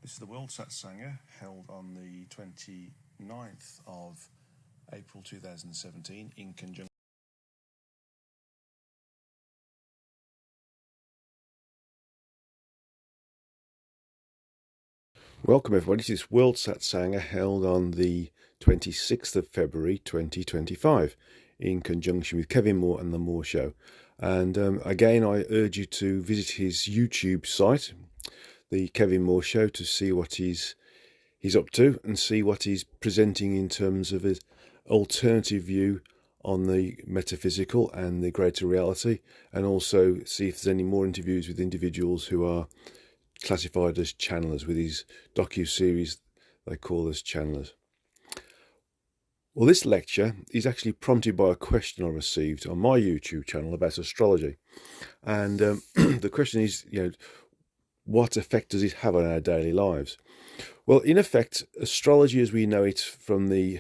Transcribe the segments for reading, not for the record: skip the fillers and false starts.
This is the World Satsanga held on the 29th of April 2017 in conjunction. Welcome everybody to this World Satsanga held on the 26th of February 2025 in conjunction with Kevin Moore and The Moore Show. And again, I urge you to visit his YouTube site, the Kevin Moore Show, to see what he's up to and see what he's presenting in terms of his alternative view on the metaphysical and the greater reality, and also see if there's any more interviews with individuals who are classified as channelers with his docu-series they call us channelers. Well, this lecture is actually prompted by a question I received on my YouTube channel about astrology, and the question is, what effect does it have on our daily lives? Well, in effect, astrology as we know it from the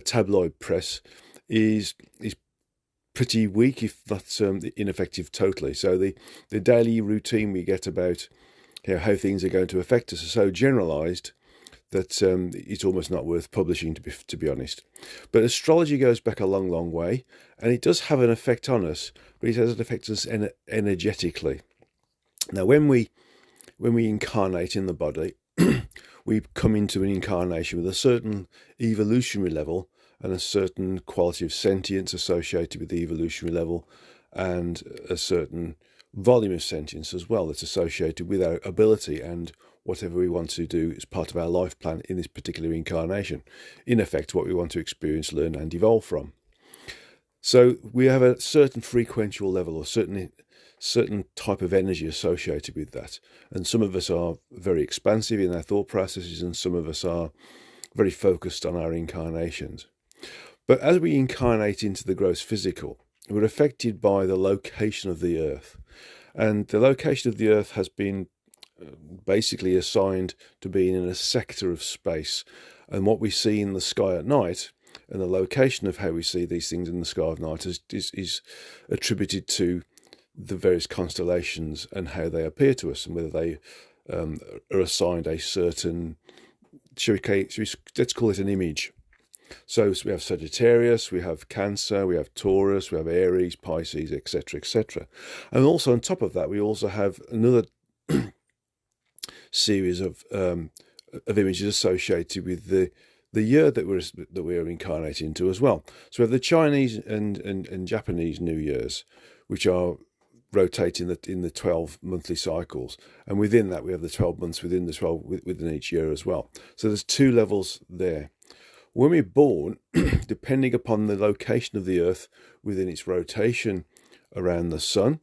tabloid press is pretty weak, if not ineffective totally. So the daily routine we get about how things are going to affect us are so generalised that it's almost not worth publishing, to be honest. But astrology goes back a long, long way, and it does have an effect on us, but it has an effect on us energetically. Now, when we incarnate in the body, we come into an incarnation with a certain evolutionary level and a certain quality of sentience associated with the evolutionary level, and a certain volume of sentience as well that's associated with our ability and whatever we want to do as part of our life plan in this particular incarnation. In effect, what we want to experience, learn and evolve from. So we have a certain frequential level or certain type of energy associated with that. And some of us are very expansive in our thought processes, and some of us are very focused on our incarnations. But as we incarnate into the gross physical, we're affected by the location of the Earth. And the location of the Earth has been basically assigned to being in a sector of space. And what we see in the sky at night, and the location of how we see these things in the sky at night, is attributed to the various constellations and how they appear to us, and whether they are assigned a certain, let's call it an image. So we have Sagittarius, we have Cancer, we have Taurus, we have Aries, Pisces, etc., etc. And also on top of that, we also have another series of images associated with the year that we're incarnating into as well. So we have the Chinese and Japanese New Years, which are rotating in the 12 monthly cycles, and within that we have the 12 months within the 12 within each year as well. So there's two levels there. When we're born, depending upon the location of the Earth within its rotation around the Sun,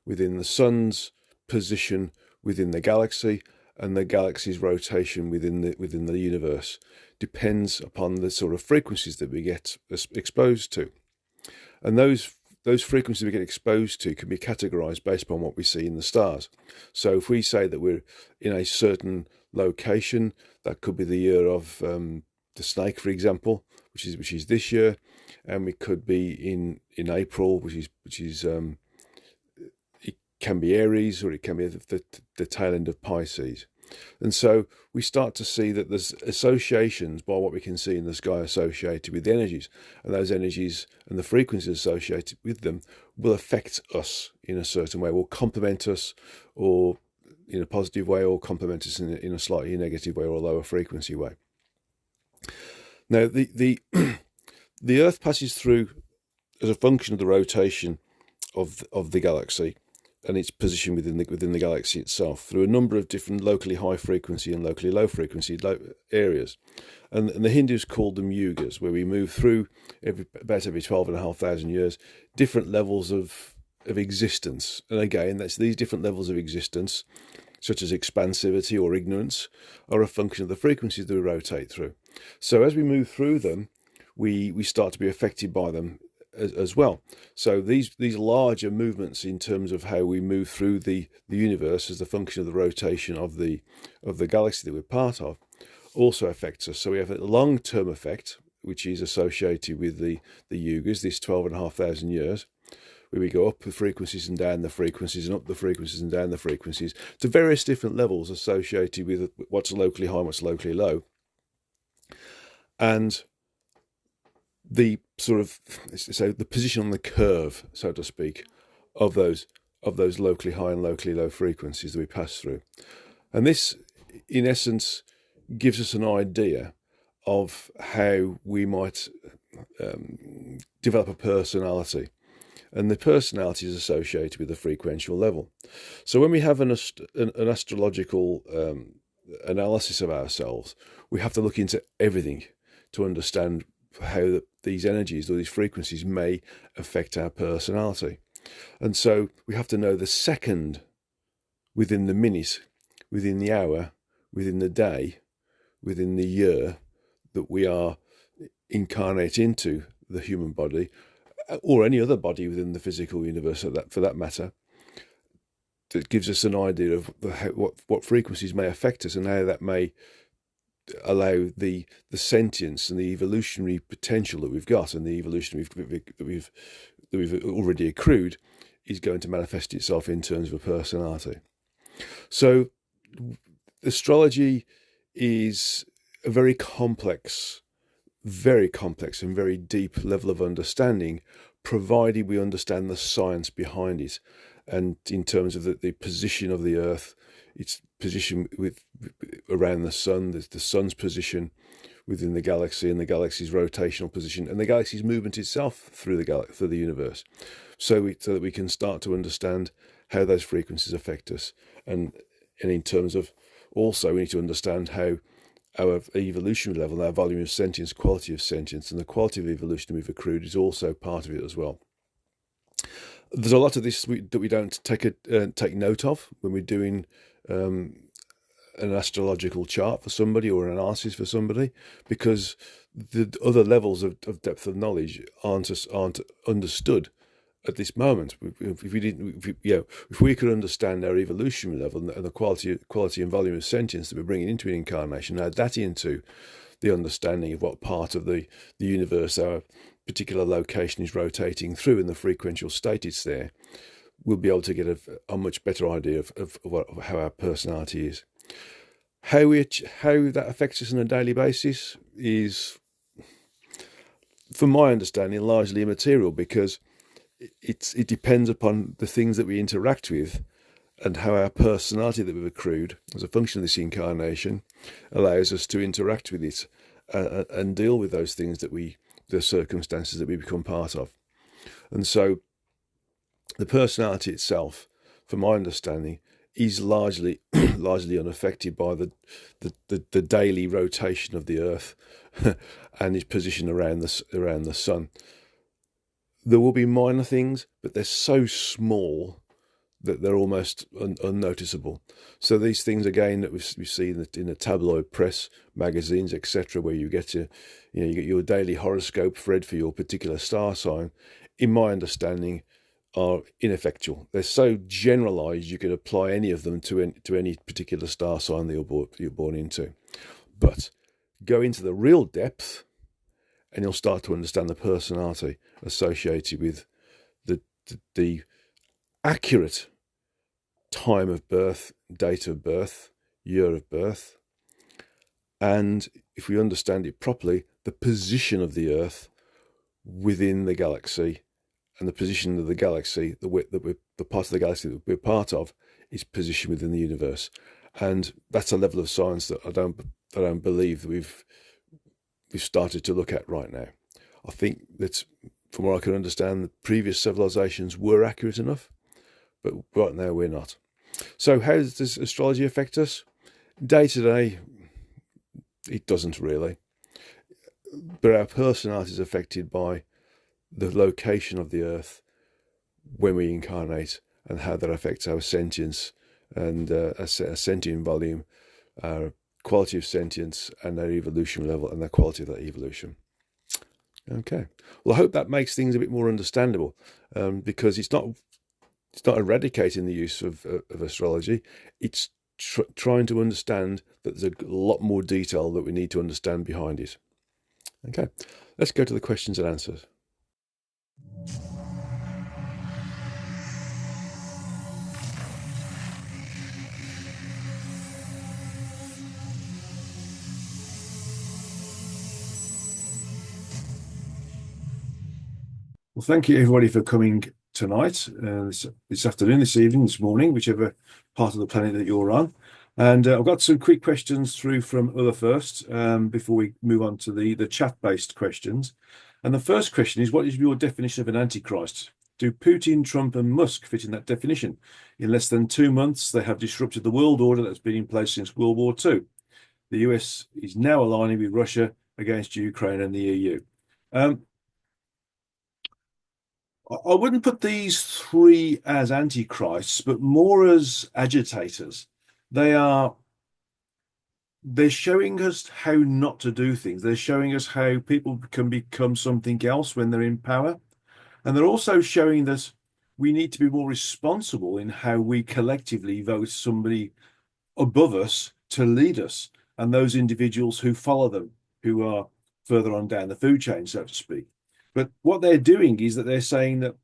within the Sun's position within the galaxy, and the galaxy's rotation within the universe, depends upon the sort of frequencies that we get exposed to. And those frequencies we get exposed to can be categorized based upon what we see in the stars. So if we say that we're in a certain location, that could be the year of the snake, for example, which is this year, and we could be in April, which is it can be Aries, or it can be the tail end of Pisces. And so we start to see that there's associations by what we can see in the sky associated with the energies, and those energies and the frequencies associated with them will affect us in a certain way, will complement us, or in a positive way, or complement us in a slightly negative way, or a lower frequency way. Now, the Earth passes through, as a function of the rotation of the galaxy and its position within the galaxy itself, through a number of different locally high frequency and locally low frequency areas, and the Hindus called them yugas, where we move through about every 12,500 years different levels of existence. And again, that's these different levels of existence, such as expansivity or ignorance, are a function of the frequencies that we rotate through. So as we move through them, we start to be affected by them as well. So these larger movements in terms of how we move through the universe as a function of the rotation of the galaxy that we're part of also affects us. So we have a long-term effect, which is associated with the yugas, this 12,500 years, where we go up the frequencies and down the frequencies and up the frequencies and down the frequencies to various different levels associated with what's locally high and what's locally low. And the sort of, so the position on the curve, so to speak, of those locally high and locally low frequencies that we pass through. And this, in essence, gives us an idea of how we might develop a personality. And the personality is associated with the frequential level. So when we have an astrological analysis of ourselves, we have to look into everything to understand how these energies or these frequencies may affect our personality. And so we have to know the second within the minute, within the hour, within the day, within the year that we are incarnate into the human body, or any other body within the physical universe for that matter. That gives us an idea of what frequencies may affect us and how that may allow the sentience and the evolutionary potential that we've got and the evolution that we've already accrued is going to manifest itself in terms of a personality. So astrology is a very complex and very deep level of understanding, provided we understand the science behind it. And in terms of the position of the Earth, its position around the Sun, the Sun's position within the galaxy, and the galaxy's rotational position, and the galaxy's movement itself through the universe, so that we can start to understand how those frequencies affect us. And in terms of, also we need to understand how our evolutionary level, our volume of sentience, quality of sentience, and the quality of evolution we've accrued is also part of it as well. There's a lot of this that we don't take note of when we're doing an astrological chart for somebody or an analysis for somebody, because the other levels of depth of knowledge aren't understood at this moment. If we could understand our evolutionary level and the quality and volume of sentience that we're bringing into an incarnation, add that into the understanding of what part of the universe our particular location is rotating through and the frequential state it's there, we'll be able to get a much better idea of how our personality is. How that affects us on a daily basis is, from my understanding, largely immaterial, because it depends upon the things that we interact with and how our personality that we've accrued as a function of this incarnation allows us to interact with it and deal with those things the circumstances that we become part of. And so the personality itself, from my understanding, is largely unaffected by the daily rotation of the Earth and its position around the Sun. There will be minor things, but they're so small that they're almost unnoticeable. So these things, again, that we see in the tabloid press, magazines, etc., where you get you get your daily horoscope read for your particular star sign, in my understanding, are ineffectual. They're so generalized you could apply any of them to any particular star sign that you're born into. But go into the real depth, and you'll start to understand the personality associated with the accurate time of birth, date of birth, year of birth, and if we understand it properly, the position of the Earth within the galaxy, and the position of the galaxy, the part of the galaxy that we're part of, is positioned within the universe. And that's a level of science that I don't believe that we've started to look at right now. I think that, from what I can understand, the previous civilizations were accurate enough, but right now we're not. So how does astrology affect us? Day to day, it doesn't really. But our personality is affected by the location of the Earth when we incarnate, and how that affects our sentience and our sentient volume, our quality of sentience, and our evolution level, and the quality of that evolution. Okay. Well, I hope that makes things a bit more understandable, because it's not eradicating the use of astrology. It's trying to understand that there's a lot more detail that we need to understand behind it. Okay. Let's go to the questions and answers. Well, thank you everybody for coming tonight, this afternoon, this evening, this morning, whichever part of the planet that you're on. And I've got some quick questions through from Ulla first, before we move on to the chat-based questions. And the first question is, what is your definition of an antichrist? Do Putin, Trump, and Musk fit in that definition? In less than 2 months, they have disrupted the world order that's been in place since World War II. The US is now aligning with Russia against Ukraine and the EU. Um, I wouldn't put these three as antichrists, but more as agitators. They are they're showing us how not to do things. They're showing us how people can become something else when they're in power. And they're also showing that we need to be more responsible in how we collectively vote somebody above us to lead us, and those individuals who follow them, who are further on down the food chain, so to speak. But what they're doing is that they're saying that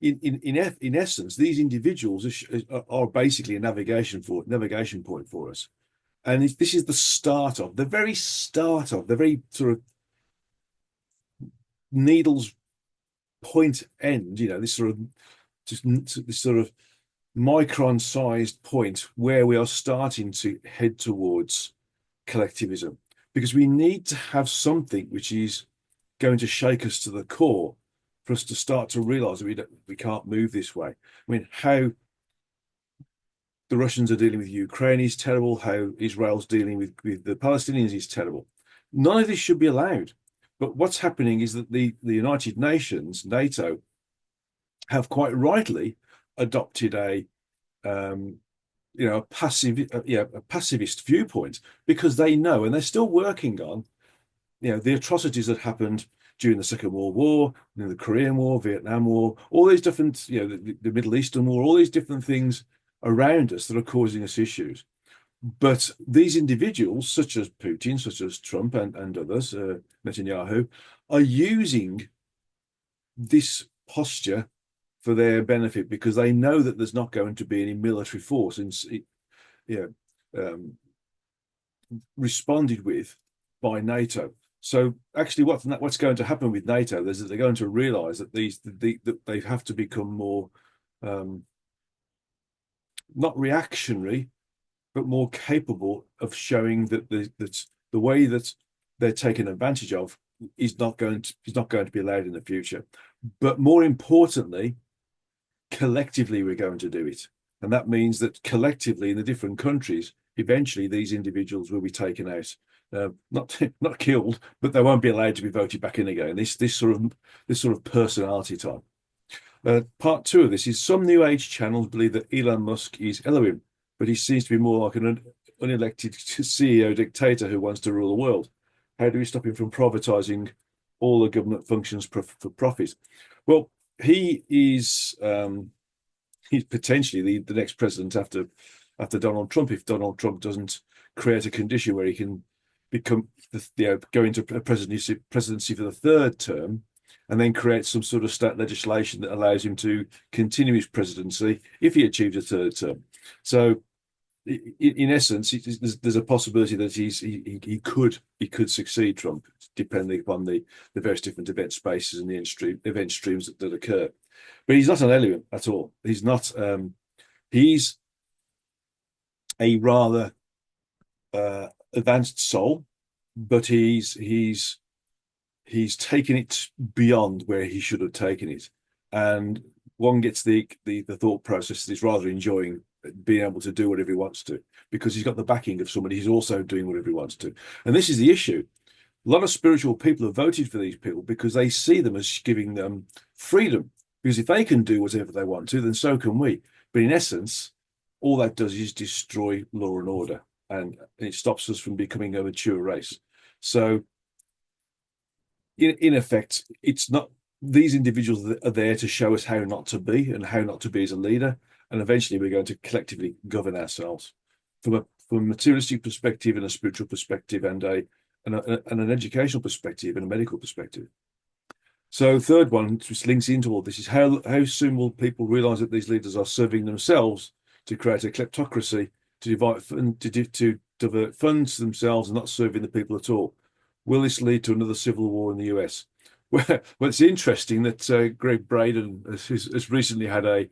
in essence, these individuals are basically a navigation point for us, and this is the very start of the very sort of needle's point end. This sort of just this sort of micron-sized point where we are starting to head towards collectivism, because we need to have something which is going to shake us to the core for us to start to realize that we can't move this way. I mean, how the Russians are dealing with Ukraine is terrible. How Israel's dealing with the Palestinians is terrible. None of this should be allowed. But what's happening is that the United Nations, NATO, have quite rightly adopted a pacifist viewpoint, because they know, and they're still working on, the atrocities that happened during the Second World War, the Korean War, Vietnam War, all these different, the Middle Eastern War, all these different things around us that are causing us issues. But these individuals, such as Putin, such as Trump, and others, Netanyahu, are using this posture for their benefit, because they know that there's not going to be any military force responded with by NATO. So actually, what's going to happen with NATO is that they're going to realise that that they have to become more, not reactionary, but more capable of showing that the way that they're taken advantage of is not going to be allowed in the future. But more importantly, collectively we're going to do it, and that means that collectively in the different countries, eventually these individuals will be taken out, not killed, but they won't be allowed to be voted back in again. This sort of personality type. Part two of this is, some New Age channels believe that Elon Musk is Elohim, but he seems to be more like an unelected CEO dictator who wants to rule the world. How do we stop him from privatizing all the government functions for profit? Well, he's potentially the next president after Donald Trump, if Donald Trump doesn't create a condition where he can go into a presidency for the third term, and then create some sort of state legislation that allows him to continue his presidency if he achieves a third term. So, in essence, there's a possibility that he could succeed Trump, depending upon the various different event spaces and the event streams that occur. But he's not an alien at all. He's not. He's a rather advanced soul, but he's taken it beyond where he should have taken it, and one gets the thought process that he's rather enjoying being able to do whatever he wants to, because he's got the backing of somebody who's also doing whatever he wants to. And this is the issue. A lot of spiritual people have voted for these people because they see them as giving them freedom. Because if they can do whatever they want to, then so can we. But in essence, all that does is destroy law and order, and it stops us from becoming a mature race. So, in effect, it's not, these individuals that are there to show us how not to be and how not to be as a leader, and eventually we're going to collectively govern ourselves from a materialistic perspective and a spiritual perspective, and an educational perspective and a medical perspective. So, third one, which links into all this, is how soon will people realise that these leaders are serving themselves to create a kleptocracy, to divert funds to themselves and not serving the people at all? Will this lead to another civil war in the US? Well, it's interesting that Greg Braden has recently had I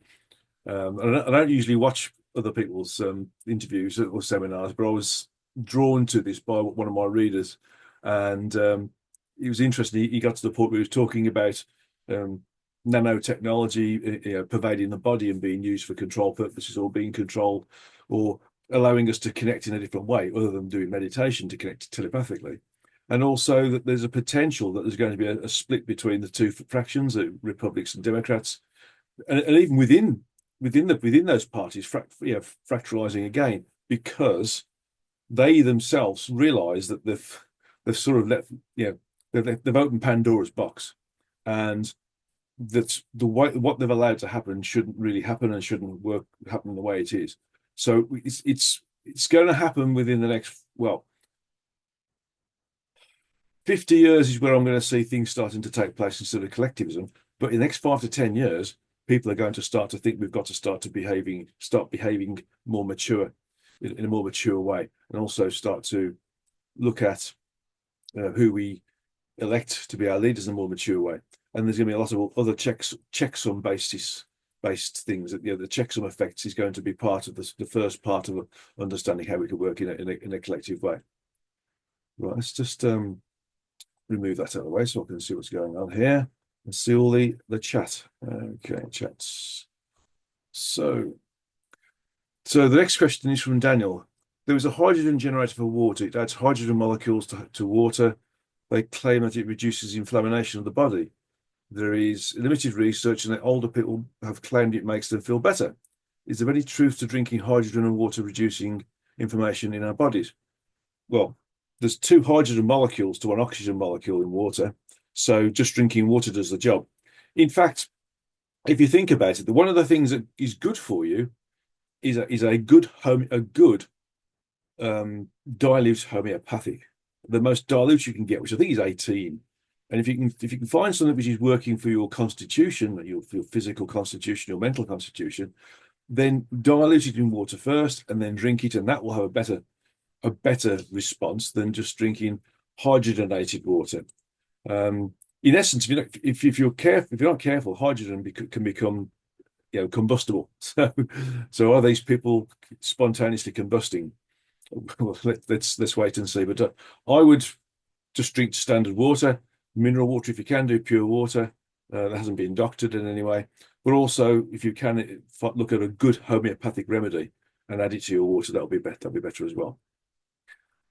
don't usually watch other people's interviews or seminars, but I was drawn to this by one of my readers, and it was interesting. He got to the point where he was talking about um, nanotechnology, pervading the body and being used for control purposes, or being controlled, or allowing us to connect in a different way, other than doing meditation to connect telepathically. And also that there's a potential that there's going to be a split between the two fractions, the Republicans and Democrats, and even within those parties, fractalizing again because they themselves realise that they've sort of let they've opened Pandora's box, and that the way what they've allowed to happen shouldn't really happen and shouldn't happen the way it is. So it's going to happen within the next 50 years is where I'm going to see things starting to take place instead of collectivism. But in the next 5 to 10 years, people are going to start to think we've got to start behaving more mature, in a more mature way, and also start to look at who we elect to be our leaders in a more mature way. And there's going to be a lot of other checksum basis based things that the checksum effects is going to be part of the first part of understanding how we could work in a collective way. Right, let's just remove that out of the way so I can see what's going on here and see all the chat. Okay, chats. So, so the next question is from Daniel. There was a hydrogen generator for water. It adds hydrogen molecules to water. They claim that it reduces inflammation of the body. There is limited research, and that older people have claimed it makes them feel better. Is there any truth to drinking hydrogen and water reducing inflammation in our bodies? Well, there's two hydrogen molecules to one oxygen molecule in water. So just drinking water does the job. In fact, if you think about it, one of the things that is good for you is a good dilute homeopathic. The most dilute you can get, which I think is 18. And if you can find something which is working for your constitution, your physical constitution, your mental constitution, then dilute it in water first and then drink it, and that will have a better response than just drinking hydrogenated water. In essence, if you're not careful, hydrogen can become combustible. So are these people spontaneously combusting? Well, let's wait and see. But I would just drink standard water, mineral water if you can do pure water. That hasn't been doctored in any way. But also, if you can look at a good homeopathic remedy and add it to your water, that'll be better. That'll be better as well.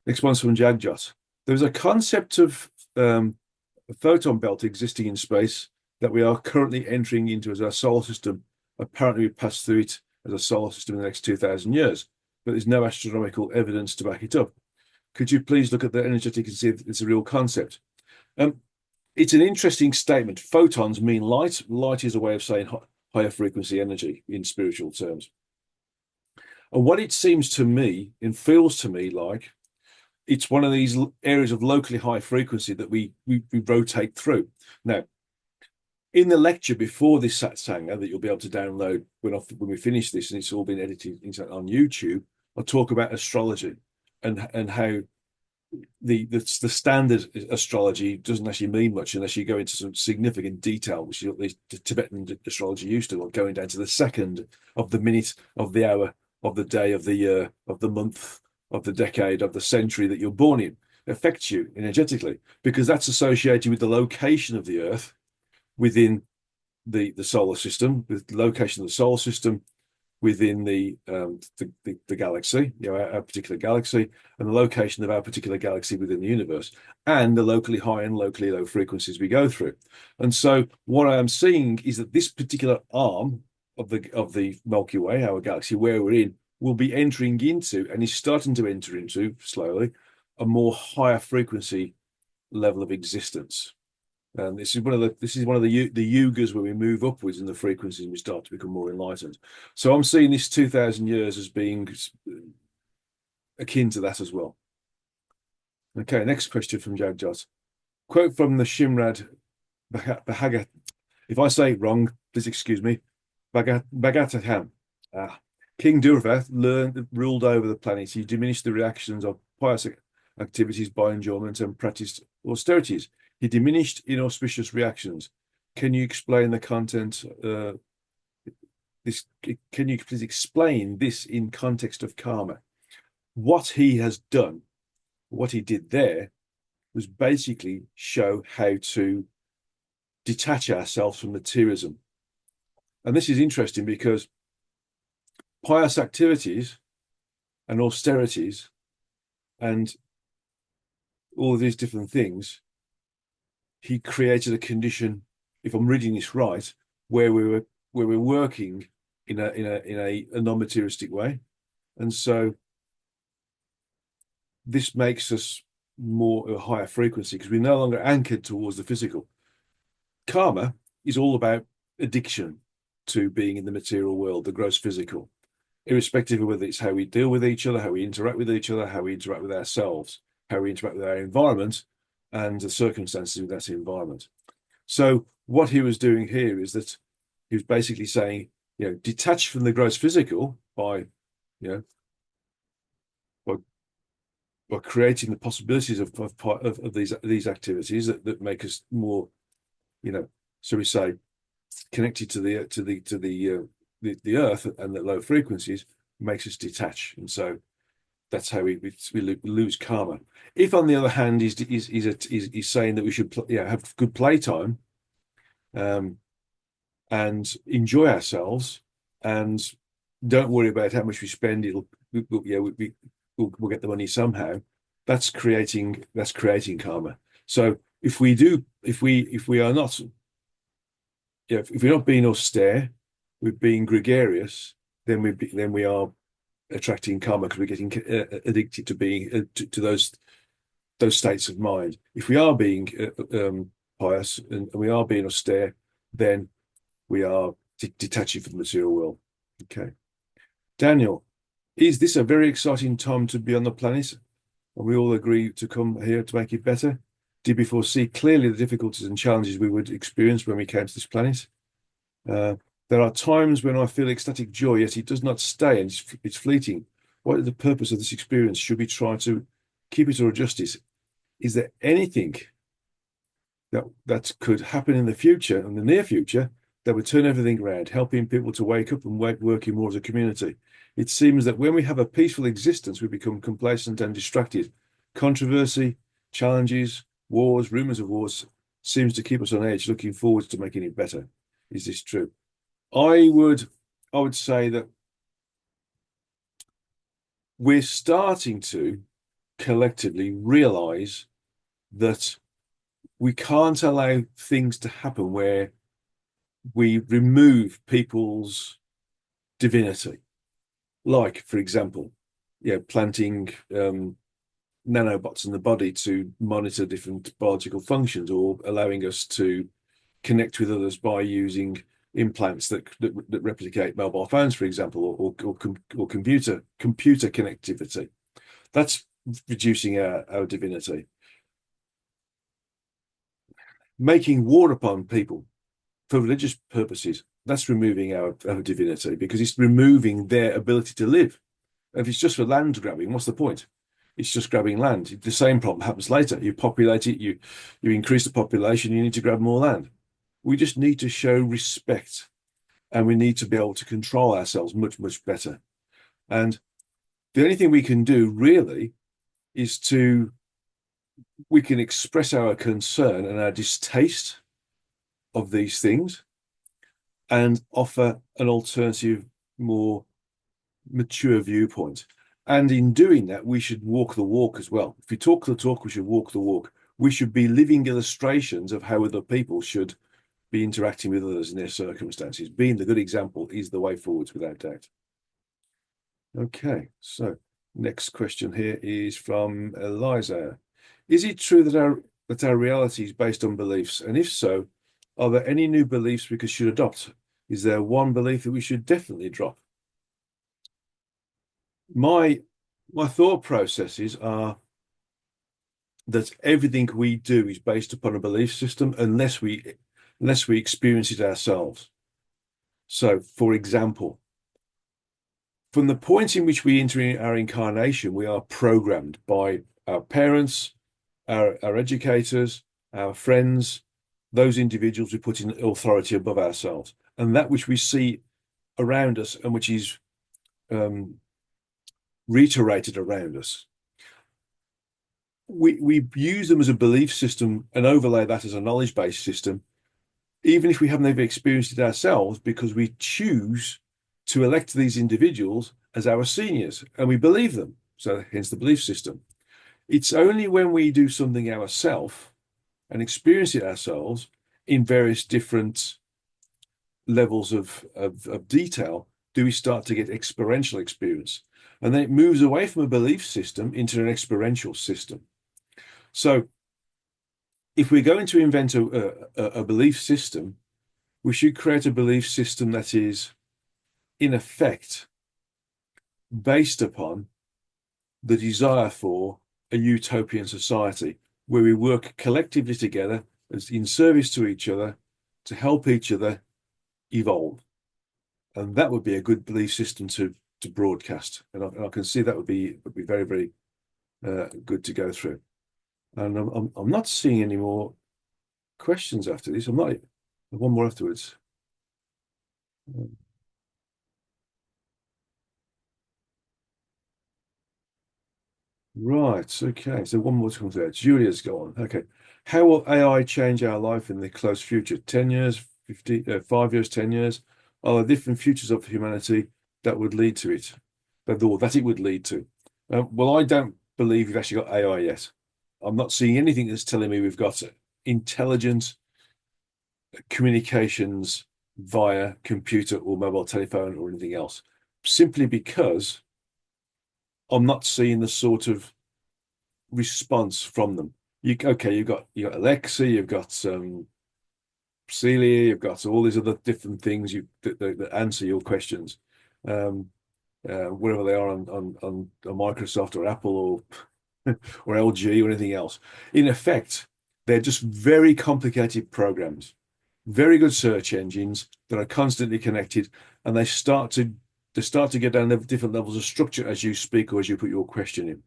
Next one's from Jagjot. There's a concept of a photon belt existing in space that we are currently entering into as our solar system. Apparently, we pass through it as a solar system in the next 2,000 years, but there's no astronomical evidence to back it up. Could you please look at the energetic and see if it's a real concept? Um, it's an interesting statement. Photons mean light. Light is a way of saying higher frequency energy in spiritual terms. And what it seems to me and feels to me like it's one of these areas of locally high frequency that we rotate through. Now, in the lecture before this satsanga that you'll be able to download when we finish this, and it's all been edited on YouTube, I'll talk about astrology and how the standard astrology doesn't actually mean much unless you go into some significant detail, which the Tibetan astrology used to, like going down to the second of the minute of the hour of the day of the year of the month of the decade of the century that you're born in. It affects you energetically because that's associated with the location of the Earth within the solar system, with the location of the solar system within the galaxy, our particular galaxy, and the location of our particular galaxy within the universe, and the locally high and locally low frequencies we go through. And so, what I am seeing is that this particular arm of the Milky Way, our galaxy, where we're in, will be entering into, and is starting to enter into slowly, a more higher frequency level of existence. And this is one of the yugas where we move upwards in the frequencies and we start to become more enlightened. So I'm seeing this 2,000 years as being akin to that as well. Okay, next question from Jagjot. Quote from the Shimrad Bhagat. If I say it wrong, please excuse me. Bhagavatam. King Durva ruled over the planet. He diminished the reactions of pious activities by enjoyment and practiced austerities. He diminished inauspicious reactions. Can you explain the content? This can you please explain this in context of karma? What he has done, what he did there, was basically show how to detach ourselves from materialism. And this is interesting because pious activities and austerities and all of these different things, he created a condition, if I'm reading this right, where we're working in a non-materialistic way. And so this makes us more a higher frequency because we're no longer anchored towards the physical. Karma is all about addiction to being in the material world, the gross physical, irrespective of whether it's how we deal with each other, how we interact with each other, how we interact with ourselves, how we interact with our environment, and the circumstances of that environment. So what he was doing here is that he was basically saying, detach from the gross physical by, you know, by, by creating the possibilities of these activities that make us more, so we say, connected to the earth and the low frequencies, makes us detach, and so that's how we lose karma. If, on the other hand, he's saying that we should have good playtime, and enjoy ourselves, and don't worry about how much we spend. We'll get the money somehow. That's creating karma. So if we are not, if we're not being austere, we're being gregarious, then we are attracting karma because we're getting addicted to being to those states of mind. If we are being pious and we are being austere, then we are detaching from the material world. Okay. Daniel, is this a very exciting time to be on the planet? And we all agree to come here to make it better? Did we foresee clearly the difficulties and challenges we would experience when we came to this planet? There are times when I feel ecstatic joy, yet it does not stay and it's fleeting. What is the purpose of this experience? Should we try to keep it or adjust it? Is there anything that could happen in the future, in the near future, that would turn everything around, helping people to wake up and working more as a community? It seems that when we have a peaceful existence, we become complacent and distracted. Controversy, challenges, wars, rumors of wars seems to keep us on edge, looking forward to making it better. Is this true? I would say that we're starting to collectively realize that we can't allow things to happen where we remove people's divinity. Like, for example, planting nanobots in the body to monitor different biological functions, or allowing us to connect with others by using implants that replicate mobile phones, for example, or computer connectivity. That's reducing our divinity. Making war upon people for religious purposes, that's removing our divinity, because it's removing their ability to live. If it's just for land grabbing, what's the point? It's just grabbing land. The same problem happens later. You populate it, you increase the population, you need to grab more land. We just need to show respect, and we need to be able to control ourselves much, much better. And the only thing we can do really is we can express our concern and our distaste of these things and offer an alternative, more mature viewpoint. And in doing that, we should walk the walk as well. If we talk the talk, we should walk the walk. We should be living illustrations of how other people should be interacting with others in their circumstances. Being the good example is the way forwards, without doubt. Okay, so next question here is from Eliza. Is it true that our reality is based on beliefs? And if so, are there any new beliefs we should adopt? Is there one belief that we should definitely drop? My thought processes are that everything we do is based upon a belief system unless we experience it ourselves. So, for example, from the point in which we enter our incarnation, we are programmed by our parents, our educators, our friends, those individuals we put in authority above ourselves, and that which we see around us and which is um, reiterated around us. We use them as a belief system and overlay that as a knowledge-based system, even if we haven't ever experienced it ourselves, because we choose to elect these individuals as our seniors and we believe them. So hence the belief system. It's only when we do something ourselves and experience it ourselves in various different levels of detail do we start to get experiential experience. And then it moves away from a belief system into an experiential system. So if we're going to invent a belief system, we should create a belief system that is, in effect, based upon the desire for a utopian society where we work collectively together as in service to each other to help each other evolve. And that would be a good belief system to broadcast. And I can see that would be very, very good to go through. And I'm not seeing any more questions after this. I might have one more afterwards. Right. Okay. So one more to come there. Julia's gone. Okay. How will AI change our life in the close future? 10 years, 50, 5 years, 10 years? Are there different futures of humanity that would lead to it? That it would lead to? Well, I don't believe we've actually got AI yet. I'm not seeing anything that's telling me we've got intelligent communications via computer or mobile telephone or anything else, simply because I'm not seeing the sort of response from them. You've got Alexa, you've got Celia, you've got all these other different things that answer your questions, um, wherever they are on Microsoft or Apple or LG or anything else. In effect, they're just very complicated programs, very good search engines that are constantly connected, and they start to get down different levels of structure as you speak or as you put your question in,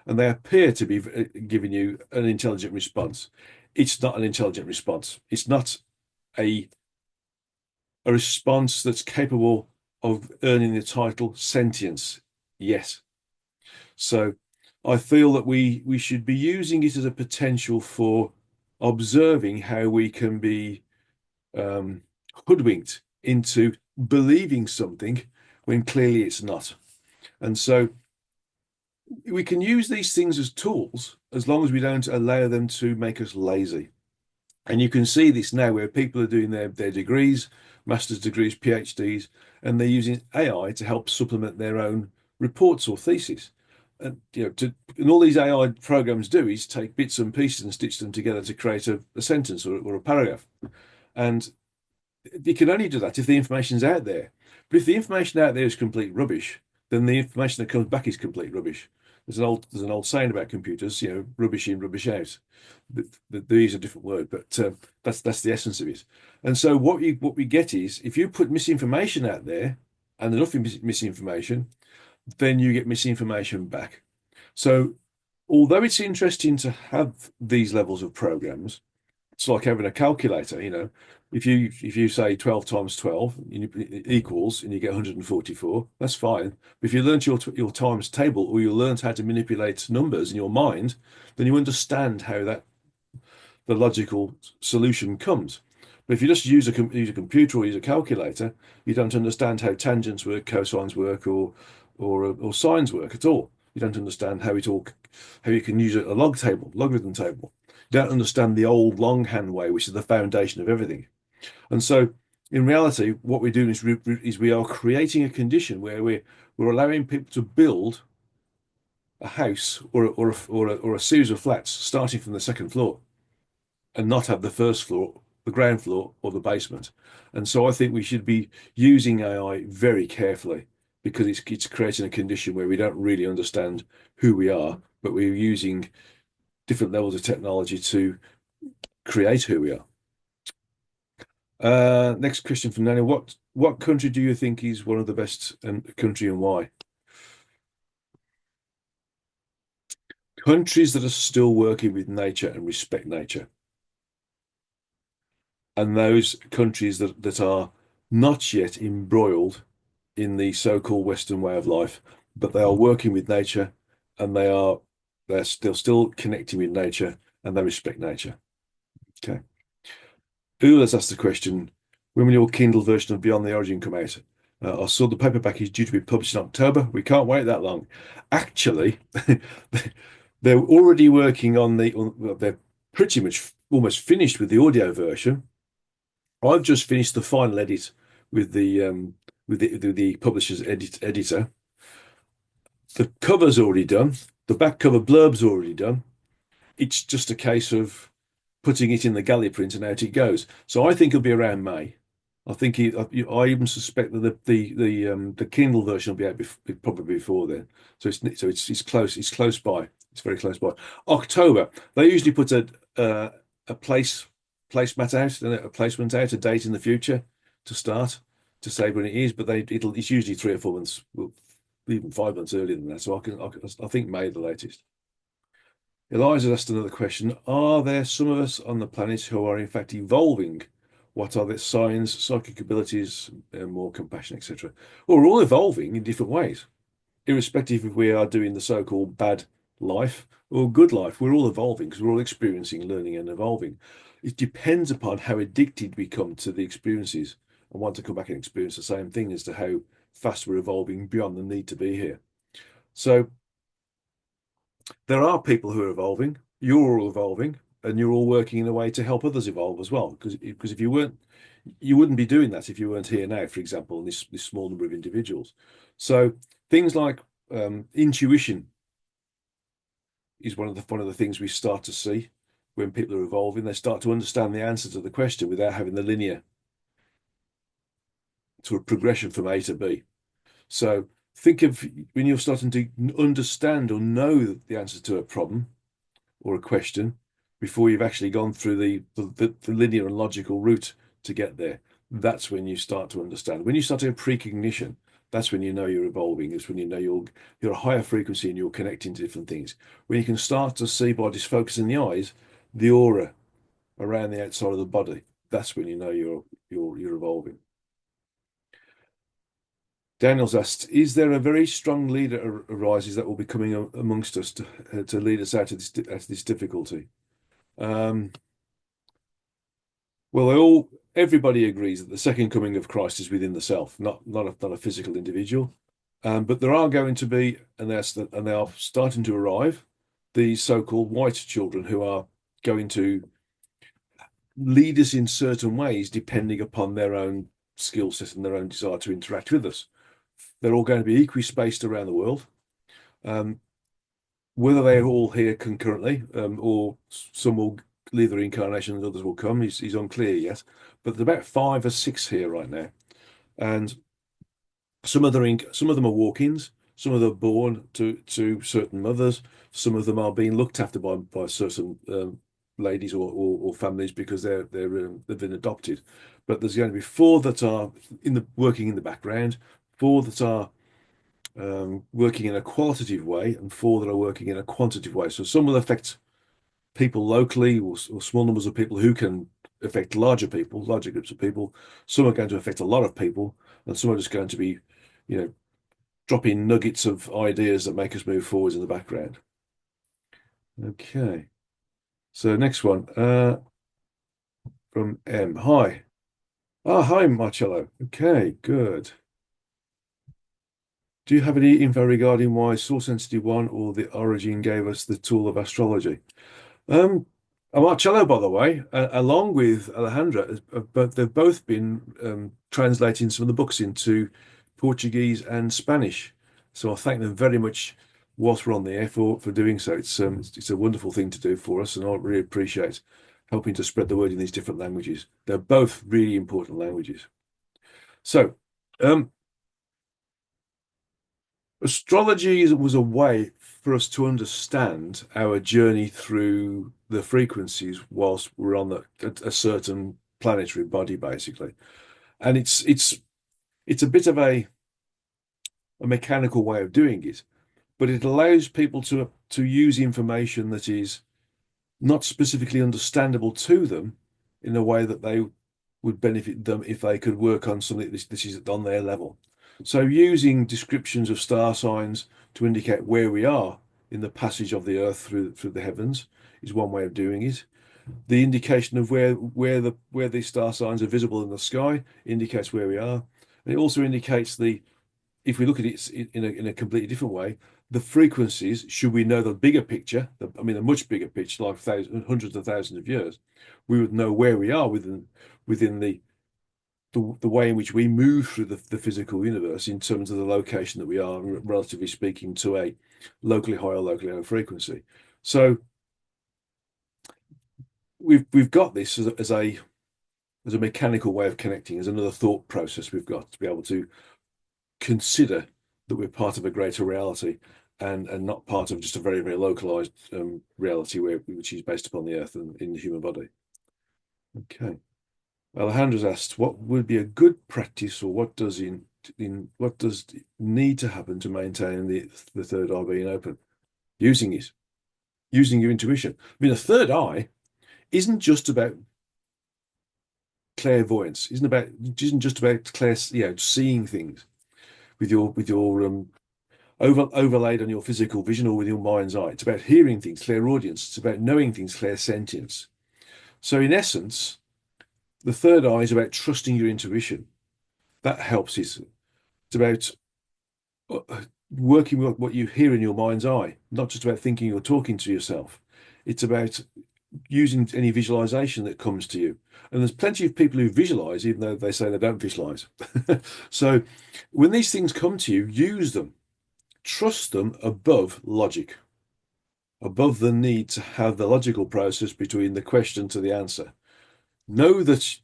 and they appear to be giving you an intelligent response. It's not an intelligent response. It's not a a response that's capable of earning the title sentience. Yes. So I feel that we should be using it as a potential for observing how we can be um, hoodwinked into believing something when clearly it's not. And so we can use these things as tools as long as we don't allow them to make us lazy. And you can see this now where people are doing their degrees, master's degrees, PhDs, and they're using AI to help supplement their own reports or theses. And all these AI programs do is take bits and pieces and stitch them together to create a sentence or a paragraph. And you can only do that if the information's out there. But if the information out there is complete rubbish, then the information that comes back is complete rubbish. There's an old saying about computers, rubbish in, rubbish out. They use a different word, but that's the essence of it. And so what we get is if you put misinformation out there and enough misinformation, then you get misinformation back. So although it's interesting to have these levels of programs, it's like having a calculator. If you say 12 times 12 equals and you get 144, that's fine. But if you learned your times table or you learned how to manipulate numbers in your mind, then you understand how the logical solution comes. But if you just use a computer or use a calculator, you don't understand how tangents work, cosines work, or sines work at all. You don't understand how you can use a logarithm table. You don't understand the old longhand way, which is the foundation of everything. And so, in reality, what we're doing is we are creating a condition where we're allowing people to build a house or a series of flats starting from the second floor and not have the first floor, the ground floor, or the basement. And so I think we should be using AI very carefully because it's creating a condition where we don't really understand who we are, but we're using different levels of technology to create who we are. Next question from Nana. What country do you think is one of the best country and why? Countries that are still working with nature and respect nature. and those countries that are not yet embroiled in the so-called Western way of life, but they are working with nature, and they're still connecting with nature, and they respect nature. Okay. Who has asked the question, when will your Kindle version of Beyond the Origin come out? I saw the paperback is due to be published in October. We can't wait that long. Actually, they're already working on they're pretty much almost finished with the audio version. I've just finished the final edit with the publisher's editor. The cover's already done. The back cover blurb's already done. It's just a case of putting it in the galley print and out it goes. So I think it'll be around May. I even suspect that the Kindle version will be out probably before then. So it's close. It's close by. It's very close by. October. They usually put a placemat out, a placement out, a date in the future to start to say when it is. But it's usually 3 or 4 months, well, even 5 months earlier than that. So I think May the latest. Eliza asked another question. Are there some of us on the planet who are in fact evolving? What are their signs, psychic abilities, more compassion, etc.? Well, we're all evolving in different ways, irrespective if we are doing the so-called bad life or good life. We're all evolving because we're all experiencing, learning, and evolving. It depends upon how addicted we become to the experiences and want to come back and experience the same thing as to how fast we're evolving beyond the need to be here. So there are people who are evolving. You're all evolving, and you're all working in a way to help others evolve as well. Because if you weren't, you wouldn't be doing that if you weren't here now, for example, in this small number of individuals. So things like intuition is one of the things we start to see when people are evolving. They start to understand the answer to the question without having the linear sort of progression from A to B. So think of when you're starting to understand or know the answer to a problem or a question before you've actually gone through the linear and logical route to get there. That's when you start to understand. When you start to have precognition, that's when you know you're evolving. It's when you know you're a higher frequency and you're connecting to different things. When you can start to see by just focusing the eyes, the aura around the outside of the body, that's when you know you're evolving. Daniel's asked, is there a very strong leader arises that will be coming amongst us to lead us out of this difficulty? Well, everybody agrees that the second coming of Christ is within the self, not a physical individual. But there are going to be, and they are starting to arrive, these so-called white children who are going to lead us in certain ways depending upon their own skill set and their own desire to interact with us. They're all going to be equally spaced around the world. Whether they're all here concurrently, or some will leave the reincarnation and others will come, is unclear yet. But there's about 5 or 6 here right now, and some of them are walk-ins. Some of them are born to certain mothers. Some of them are being looked after by certain ladies or families because they've been adopted. But there's going to be 4 that are working in the background, 4 that are working in a qualitative way, and 4 that are working in a quantitative way. So some will affect people locally, or small numbers of people who can affect larger groups of people. Some are going to affect a lot of people, and some are just going to be, dropping nuggets of ideas that make us move forwards in the background. Okay. So next one, from M. Hi. Hi, Marcello. Okay, good. Do you have any info regarding why Source Entity 1 or the Origin gave us the tool of astrology? Marcello, by the way, along with Alejandra, but they've both been translating some of the books into Portuguese and Spanish. So I thank them very much whilst we're on the air for doing so. It's a wonderful thing to do for us, and I really appreciate helping to spread the word in these different languages. They're both really important languages. So, astrology was a way for us to understand our journey through the frequencies whilst we're on a certain planetary body, basically. And it's a bit of a mechanical way of doing it, but it allows people to use information that is not specifically understandable to them in a way that would benefit them if they could work on something this is on their level. So using descriptions of star signs to indicate where we are in the passage of the Earth through the heavens is one way of doing it. The indication of where these star signs are visible in the sky indicates where we are. And it also indicates if we look at it in a completely different way, the frequencies, should we know the bigger picture, I mean, a much bigger picture, like hundreds of thousands of years, we would know where we are within the way in which we move through the physical universe in terms of the location that we are, relatively speaking, to a locally high or locally low frequency. So we've got this as a mechanical way of connecting, as another thought process we've got to be able to consider that we're part of a greater reality and not part of just a very, very localized reality which is based upon the earth and in the human body. Okay. Alejandro's asked, what would be a good practice, or what does need to happen to maintain the third eye being open? Using your intuition. I mean, a third eye isn't just about clairvoyance, isn't just about seeing things with your overlaid on your physical vision or with your mind's eye. It's about hearing things, clairaudience. It's about knowing things, clairsentience. So in essence, the third eye is about trusting your intuition. That helps. It's about working with what you hear in your mind's eye, not just about thinking or talking to yourself. It's about using any visualization that comes to you. And there's plenty of people who visualize, even though they say they don't visualize. So when these things come to you, use them. Trust them above logic, above the need to have the logical process between the question to the answer. Know that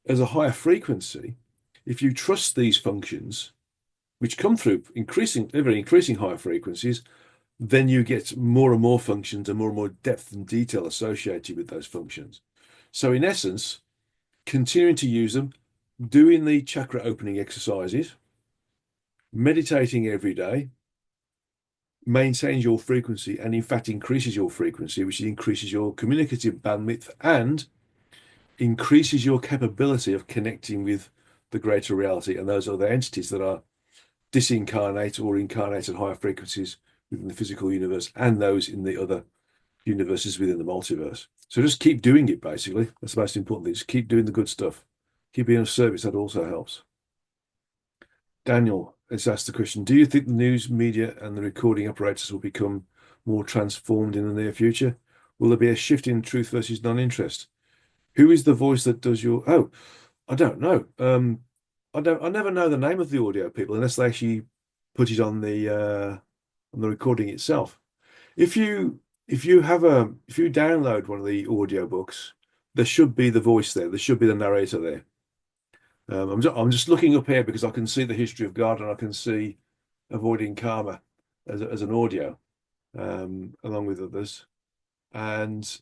as a higher frequency, if you trust these functions, which come through increasing higher frequencies, then you get more and more functions and more depth and detail associated with those functions. So in essence, continuing to use them, doing the chakra opening exercises, meditating every day, maintains your frequency and in fact increases your frequency, which increases your communicative bandwidth and increases your capability of connecting with the greater reality and those other entities that are disincarnate or incarnate at higher frequencies within the physical universe and those in the other universes within the multiverse. So just keep doing it, basically. That's the most important thing. Just keep doing the good stuff. Keep being of service. That also helps. Daniel has asked the question, do you think the news media and the recording apparatus will become more transformed in the near future? Will there be a shift in truth versus non-interest? Who is the voice that does your... Oh, I don't know. I never know the name of the audio people unless they actually put it on the recording itself. If you download one of the audio books, there should be the voice there. There should be the narrator there. I'm just looking up here because I can see the history of God and I can see avoiding karma as an audio, along with others. And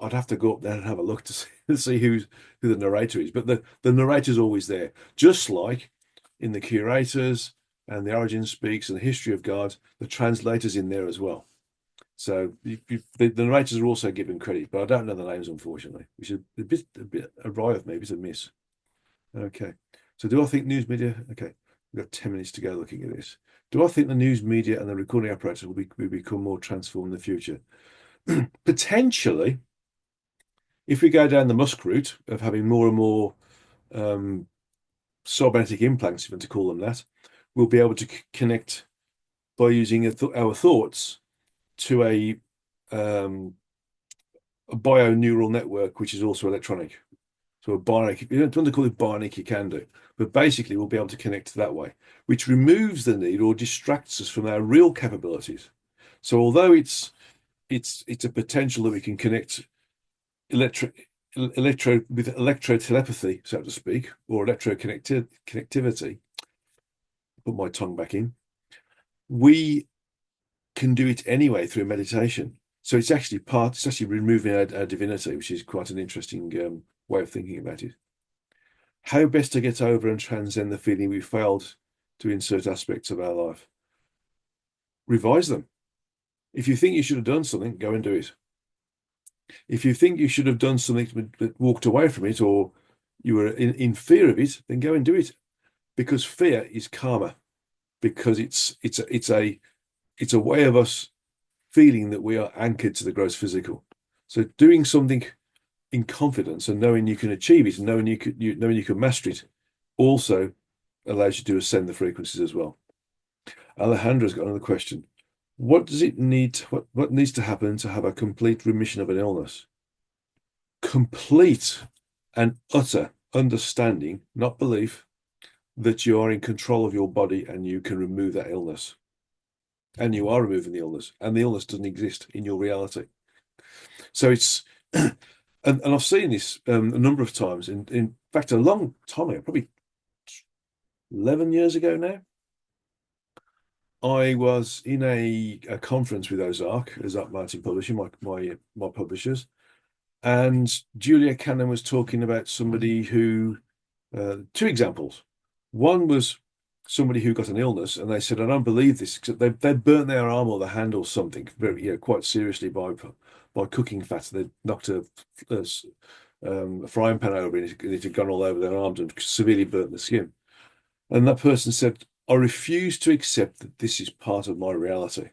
I'd have to go up there and have a look to see who the narrator is. But the narrator's always there, just like in the curators and the Origin Speaks and the History of God, the translator's in there as well. So the narrators are also given credit, but I don't know the names, unfortunately, which is a bit awry of me, a miss. Okay. So do I think news media? Okay, we've got 10 minutes to go looking at this. Do I think the news media and the recording apparatus will become more transformed in the future? Potentially, if we go down the Musk route of having more and more cybernetic implants, if you want to call them that, we'll be able to connect by using our thoughts to a bio-neural network, which is also electronic. So a bionic, if you don't want to call it bionic, you can do. But basically, we'll be able to connect that way, which removes the need or distracts us from our real capabilities. So although it's a potential that we can connect with electrotelepathy, so to speak, or connectivity, put my tongue back in, we can do it anyway through meditation. So it's actually removing our divinity, which is quite an interesting way of thinking about it. How best to get over and transcend the feeling we failed to insert aspects of our life? Revise them. If you think you should have done something, go and do it. If you think you should have done something but walked away from it or you are in fear of it, then go and do it, because fear is karma, because it's a way of us feeling that we are anchored to the gross physical. So doing something in confidence and knowing you can achieve it and knowing you can master it also allows you to ascend the frequencies as well. Alejandra's got another question. What does it need? What needs to happen to have a complete remission of an illness? Complete and utter understanding, not belief, that you are in control of your body and you can remove that illness. And you are removing the illness, and the illness doesn't exist in your reality. So it's, and I've seen this a number of times. In fact, a long time ago, probably 11 years ago now, I was in a conference with Ozark Martin Publishing, my publishers, and Julia Cannon was talking about somebody who, two examples. One was somebody who got an illness, and they said, "I don't believe this," except they burnt their arm or their hand or something very, quite seriously by cooking fat. They knocked a frying pan over and it had gone all over their arms and severely burnt the skin. And that person said, "I refuse to accept that this is part of my reality."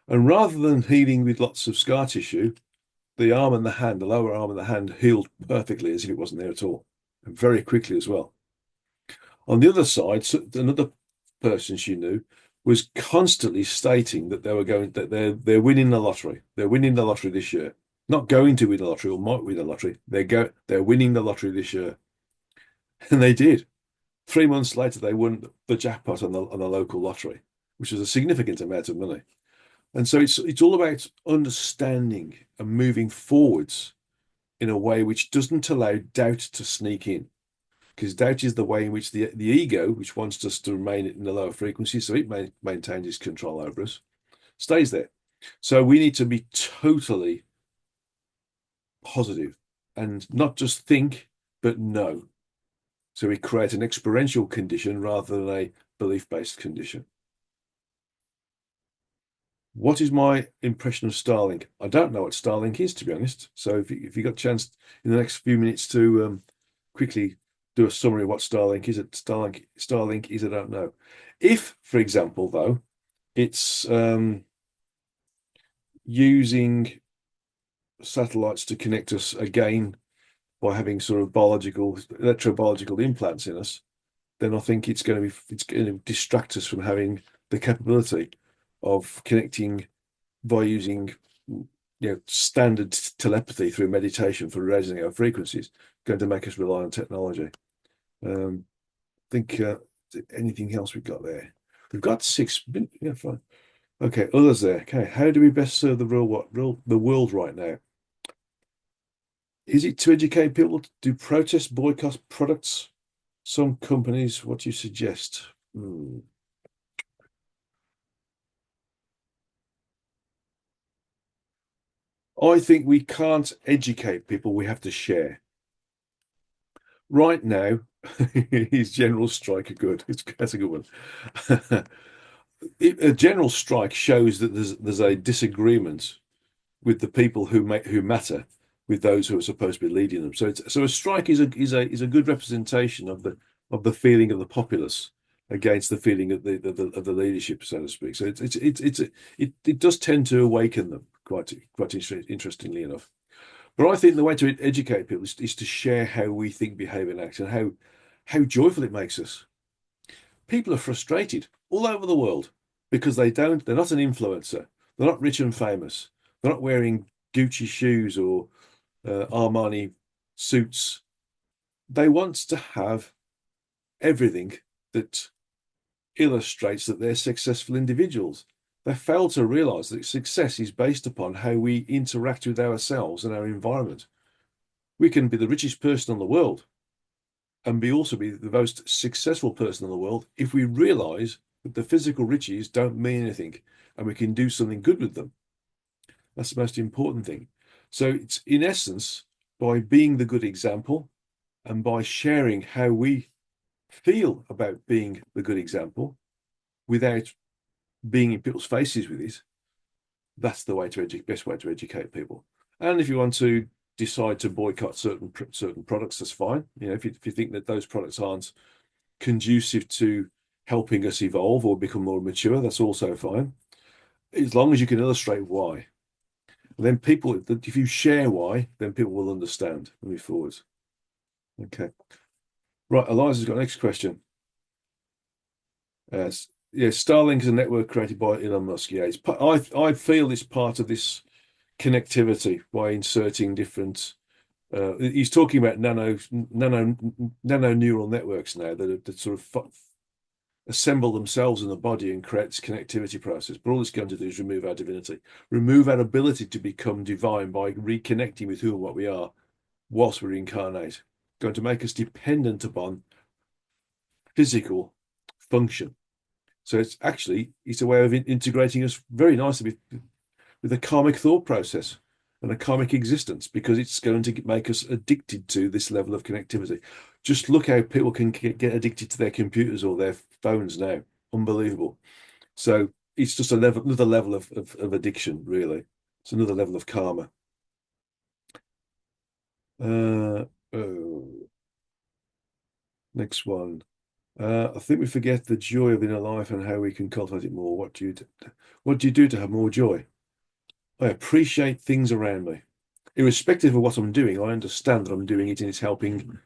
And rather than healing with lots of scar tissue, the arm and the hand, the lower arm and the hand, healed perfectly as if it wasn't there at all, and very quickly as well. On the other side, another person she knew was constantly stating that they're winning the lottery. They're winning the lottery this year. Not going to win the lottery or might win the lottery. They're winning the lottery this year. And they did. 3 months later, they won the jackpot on the local lottery, which was a significant amount of money. And so it's all about understanding and moving forwards in a way which doesn't allow doubt to sneak in. Because doubt is the way in which the ego, which wants us to remain in the lower frequency, so it maintains its control over us, stays there. So we need to be totally positive and not just think, but know. So we create an experiential condition rather than a belief-based condition. What is my impression of Starlink? I don't know what Starlink is, to be honest. So if you got a chance in the next few minutes to quickly do a summary of what Starlink is, Starlink is, I don't know. If, for example, though, it's using satellites to connect us again by having sort of electrobiological implants in us, then I think it's going to distract us from having the capability of connecting by using standard telepathy through meditation for raising our frequencies, going to make us rely on technology. I think anything else we've got there? We've got 6. Yeah, fine. Okay, others there. Okay, how do we best serve the world right now? Is it to educate people to do protest, boycott products? Some companies, what do you suggest? I think we can't educate people, we have to share. Right now, is general strike good? That's a good one. A general strike shows that there's a disagreement with the people who matter with those who are supposed to be leading them. So a strike is a good representation of the feeling of the populace against the feeling of the leadership, so to speak. So it does tend to awaken them quite interestingly enough. But I think the way to educate people is to share how we think, behave, and act, and how joyful it makes us. People are frustrated all over the world because they're not an influencer. They're not rich and famous. They're not wearing Gucci shoes or Armani suits. They want to have everything that illustrates that they're successful individuals. They fail to realize that success is based upon how we interact with ourselves and our environment. We can be the richest person in the world and also be the most successful person in the world if we realize that the physical riches don't mean anything and we can do something good with them. That's the most important thing. So it's in essence by being the good example and by sharing how we feel about being the good example without being in people's faces with it. That's the best way to educate people. And if you want to decide to boycott certain products, that's fine. If you think that those products aren't conducive to helping us evolve or become more mature, that's also fine, as long as you can illustrate why. And then if you share why, then people will understand and move forwards. Okay. Right, Eliza's got the next question. Yeah, Starlink is a network created by Elon Musk. Yeah, I feel it's part of this connectivity by inserting different. He's talking about nano neural networks now that sort of assemble themselves in the body and create this connectivity process. But all it's going to do is remove our divinity, remove our ability to become divine by reconnecting with who and what we are whilst we reincarnate. Going to make us dependent upon physical function. So it's a way of integrating us very nicely with a karmic thought process and a karmic existence, because it's going to make us addicted to this level of connectivity. Just look how people can get addicted to their computers or their phones now. Unbelievable. So it's just another level of addiction, really. It's another level of karma. Next one. I think we forget the joy of inner life and how we can cultivate it more. What do you do to have more joy? I appreciate things around me. Irrespective of what I'm doing, I understand that I'm doing it and it's helping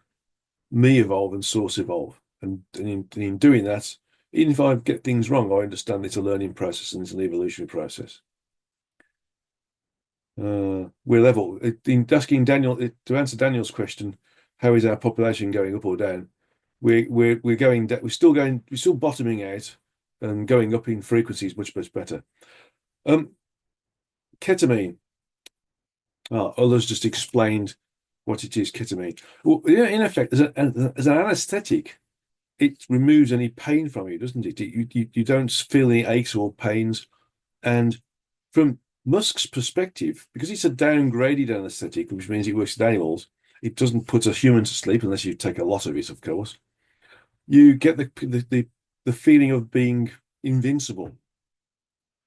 me evolve and source evolve. And in doing that, even if I get things wrong, I understand it's a learning process and it's an evolutionary process. We're level. In asking Daniel, to answer Daniel's question, how is our population going up or down? We're going. We're still bottoming out and going up in frequencies much better. Ketamine. Others just explained what it is, ketamine. Well, yeah, in effect, as an anesthetic, it removes any pain from you, doesn't it? You don't feel any aches or pains. And from Musk's perspective, because it's a downgraded anesthetic, which means it works with animals, it doesn't put a human to sleep unless you take a lot of it, of course. You get the feeling of being invincible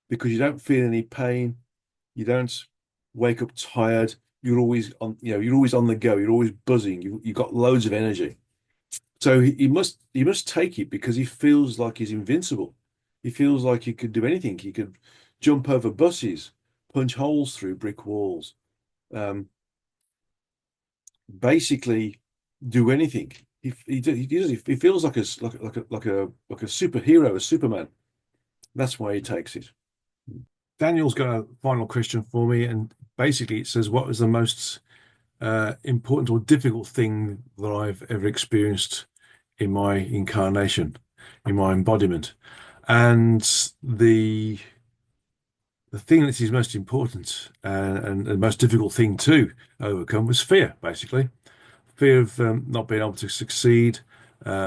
because you don't feel any pain. You don't wake up tired. You're always on, you're always on the go. You're always buzzing. You've got loads of energy. So he must take it because he feels like he's invincible. He feels like he could do anything. He could jump over buses, punch holes through brick walls, basically do anything. He feels like a superhero, a Superman. That's why he takes it. Daniel's got a final question for me, and basically it says, what was the most important or difficult thing that I've ever experienced in my incarnation, in my embodiment? And the thing that is most important and the most difficult thing to overcome was fear, basically. Fear of not being able to succeed,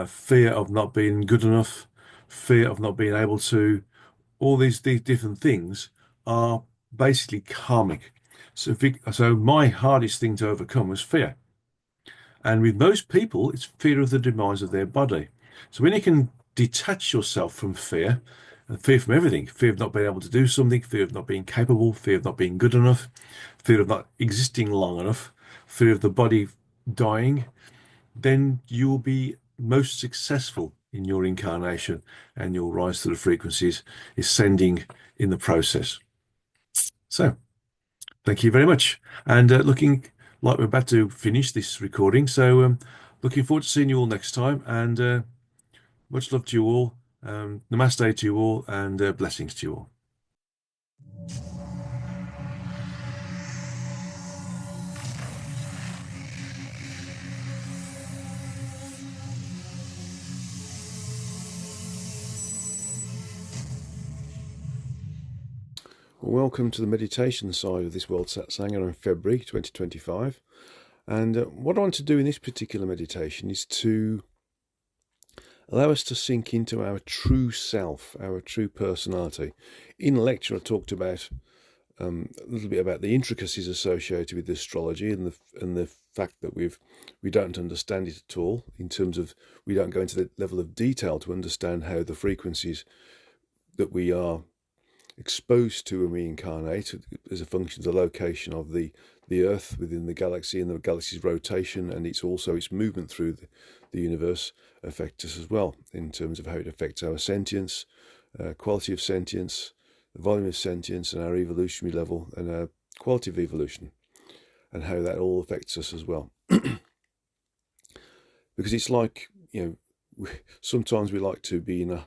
fear of not being good enough, fear of not being able to, all these different things are basically karmic. So my hardest thing to overcome was fear. And with most people, it's fear of the demise of their body. So when you can detach yourself from fear, and fear from everything, fear of not being able to do something, fear of not being capable, fear of not being good enough, fear of not existing long enough, fear of the body dying, then you will be most successful in your incarnation and your rise to the frequencies, ascending in the process. So, thank you very much. And looking like we're about to finish this recording. So, looking forward to seeing you all next time. And much love to you all. Namaste to you all, and blessings to you all. Welcome to the meditation side of this World Satsanga in February 2025. And what I want to do in this particular meditation is to allow us to sink into our true self, our true personality. In the lecture, I talked about a little bit about the intricacies associated with astrology and the fact that we don't understand it at all, in terms of we don't go into the level of detail to understand how the frequencies that we are exposed to when we incarnate as a function of the location of the the Earth within the galaxy and the galaxy's rotation, and it's also its movement through the universe affects us as well in terms of how it affects our sentience, quality of sentience, the volume of sentience, and our evolutionary level and our quality of evolution, and how that all affects us as well. Because it's like, sometimes we like to be in a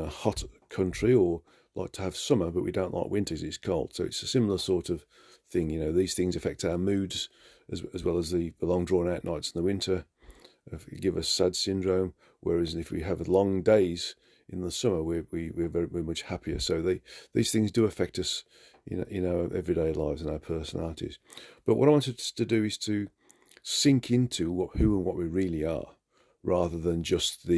hot country, or like to have summer, but we don't like winter because it's cold. So it's a similar sort of thing. These things affect our moods as well as the long drawn out nights in the winter. Give us sad syndrome. Whereas if we have long days in the summer, we're very much happier. So these things do affect us in our everyday lives and our personalities. But what I wanted to do is to sink into who and what we really are, rather than just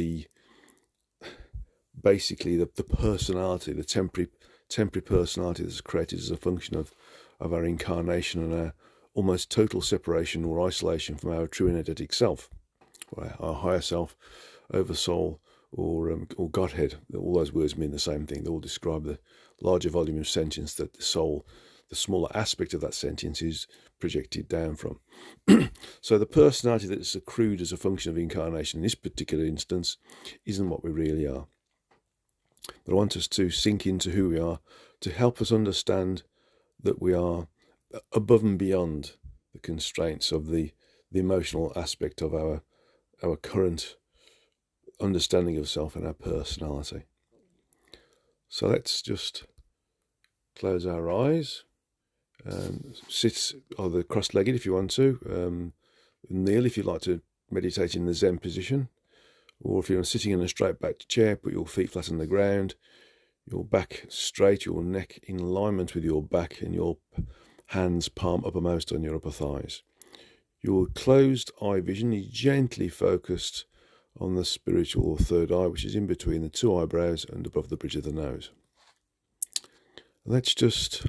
basically the personality, the temporary personality that's created as a function of our incarnation and our almost total separation or isolation from our true energetic self, or our higher self, oversoul, or Godhead. All those words mean the same thing. They all describe the larger volume of sentience that the soul, the smaller aspect of that sentience, is projected down from. So the personality that is accrued as a function of incarnation in this particular instance isn't what we really are. But I want us to sink into who we are, to help us understand that we are above and beyond the constraints of the emotional aspect of our current understanding of self and our personality. So let's just close our eyes. Sit either cross-legged if you want to, kneel if you'd like to meditate in the Zen position, or if you're sitting in a straight-backed chair, put your feet flat on the ground, your back straight, your neck in alignment with your back, and your hands palm uppermost on your upper thighs. Your closed eye vision is gently focused on the spiritual or third eye, which is in between the two eyebrows and above the bridge of the nose. Let's just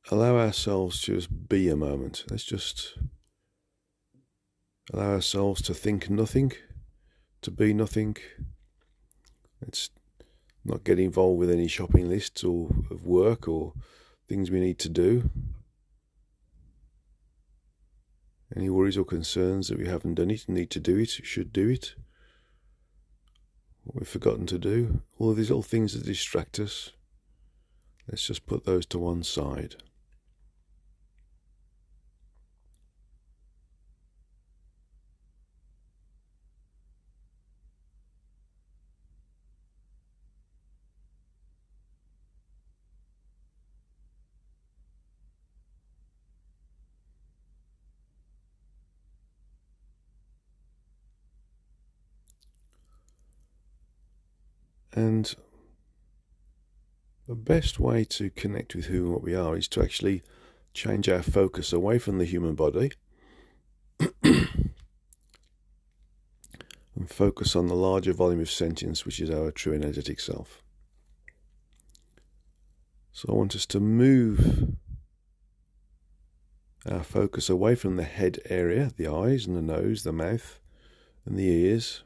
allow ourselves to just be a moment. Let's just allow ourselves to think nothing, to be nothing. Let's not get involved with any shopping lists or of work or things we need to do. Any worries or concerns that we haven't done it, need to do it, should do it, what we've forgotten to do. All of these little things that distract us, let's just put those to one side. And the best way to connect with who and what we are is to actually change our focus away from the human body and focus on the larger volume of sentience, which is our true energetic self. So I want us to move our focus away from the head area, the eyes and the nose, the mouth and the ears,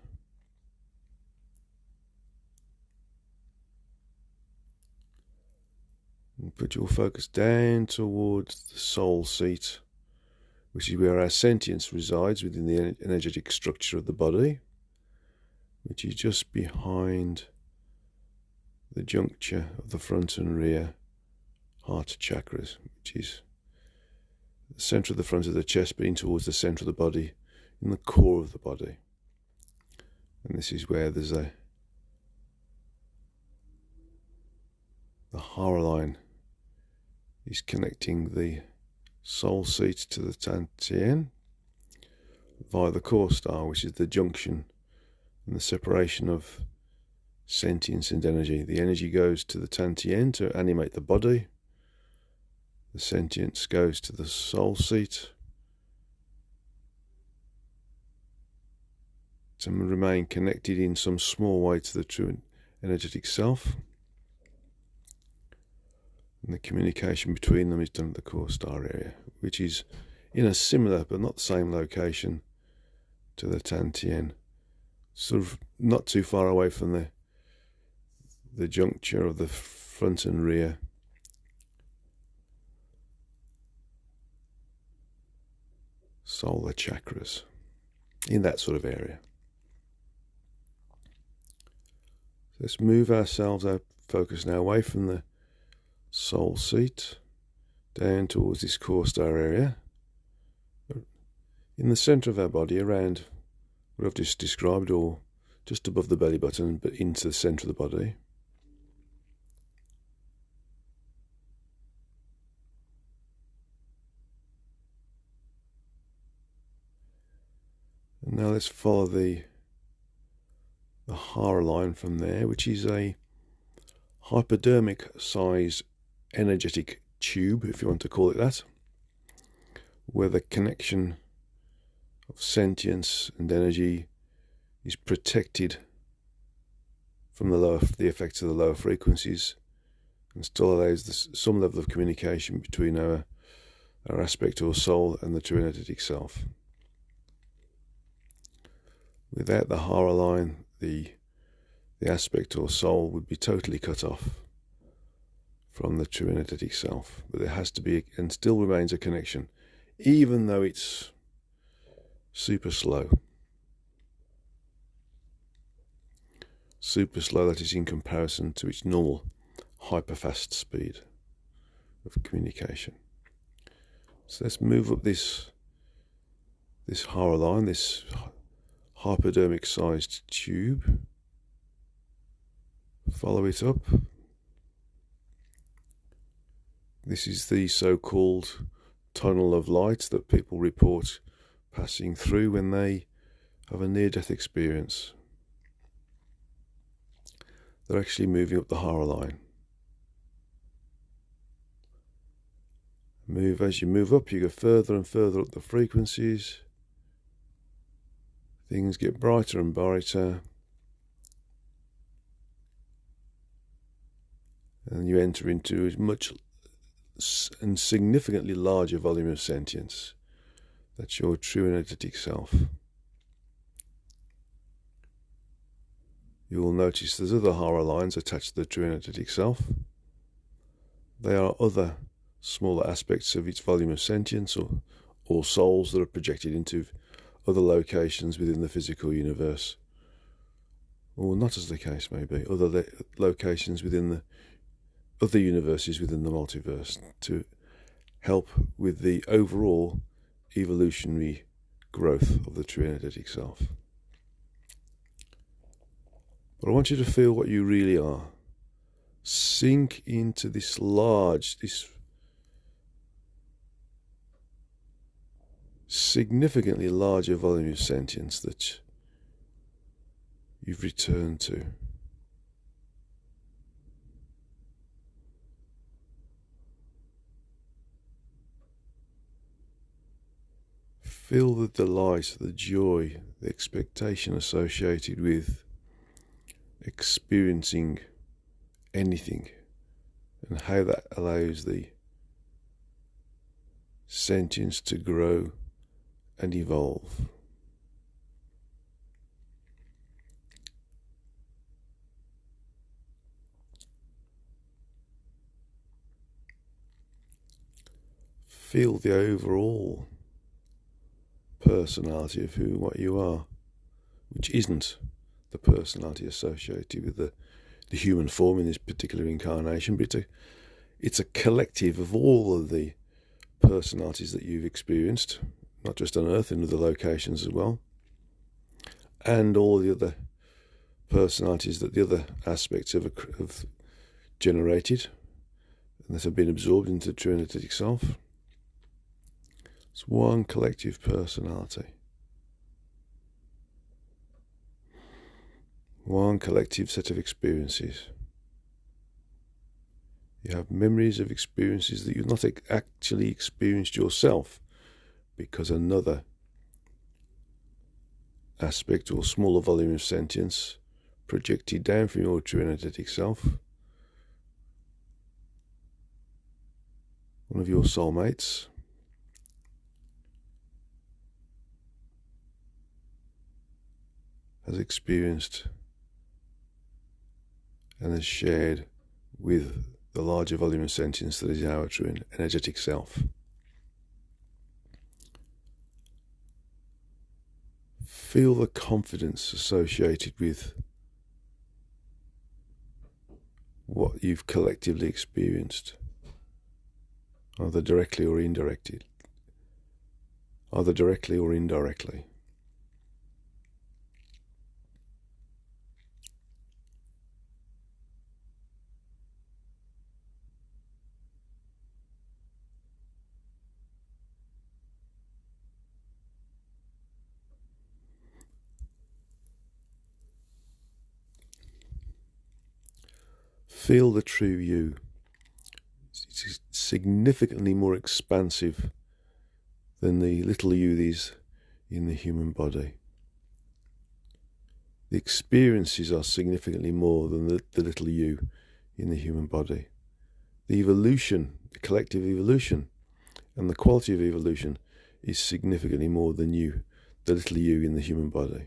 and put your focus down towards the soul seat, which is where our sentience resides within the energetic structure of the body, which is just behind the juncture of the front and rear heart chakras, which is the center of the front of the chest, but in towards the center of the body, in the core of the body. And this is where there's the hara line is connecting the soul seat to the Tantien via the core star, which is the junction and the separation of sentience and energy. The energy goes to the Tantien to animate the body. The sentience goes to the soul seat to remain connected in some small way to the true energetic self. And the communication between them is done at the core star area, which is in a similar but not the same location to the Tantien, sort of not too far away from the juncture of the front and rear solar chakras, in that sort of area. Let's move ourselves, our focus now away from the soul seat, down towards this core star area, in the centre of our body, around what I've just described, or just above the belly button, but into the centre of the body. And now let's follow the Hara line from there, which is a hypodermic sized energetic tube, if you want to call it that, where the connection of sentience and energy is protected from the effects of the lower frequencies, and still allows some level of communication between our aspect or soul and the true energetic self. Without the Hara line, the aspect or soul would be totally cut off from the true energetic self. But there has to be, and still remains, a connection, even though it's super slow. Super slow, that is, in comparison to its normal hyper-fast speed of communication. So let's move up this Hara line, this hypodermic sized tube. Follow it up. This is the so-called tunnel of light that people report passing through when they have a near-death experience. They're actually moving up the Hara line. As you move up, you go further and further up the frequencies. Things get brighter and brighter. And you enter into a much and significantly larger volume of sentience. That's your true energetic self. You will notice there's other Hara lines attached to the true energetic self. They are other smaller aspects of its volume of sentience, or souls that are projected into other locations within the physical universe. Or not, as the case may be, other locations within the other universes within the multiverse, to help with the overall evolutionary growth of the true energetic self. But I want you to feel what you really are. Sink into this significantly larger volume of sentience that you've returned to. Feel the delight, the joy, the expectation associated with experiencing anything, and how that allows the sentience to grow and evolve. Feel the overall personality of what you are, which isn't the personality associated with the human form in this particular incarnation, but it's a collective of all of the personalities that you've experienced, not just on Earth, in other locations as well, and all the other personalities that the other aspects have generated and that have been absorbed into the true energetic self. It's one collective personality. One collective set of experiences. You have memories of experiences that you've not actually experienced yourself, because another aspect or smaller volume of sentience projected down from your true energetic self, one of your soulmates, has experienced and has shared with the larger volume of sentience that is our true energetic self. Feel the confidence associated with what you've collectively experienced, either directly or indirectly. Either directly or indirectly. Feel the true you. It's significantly more expansive than the little you is in the human body. The experiences are significantly more than the little you in the human body. The evolution, the collective evolution, and the quality of evolution is significantly more than you, the little you in the human body.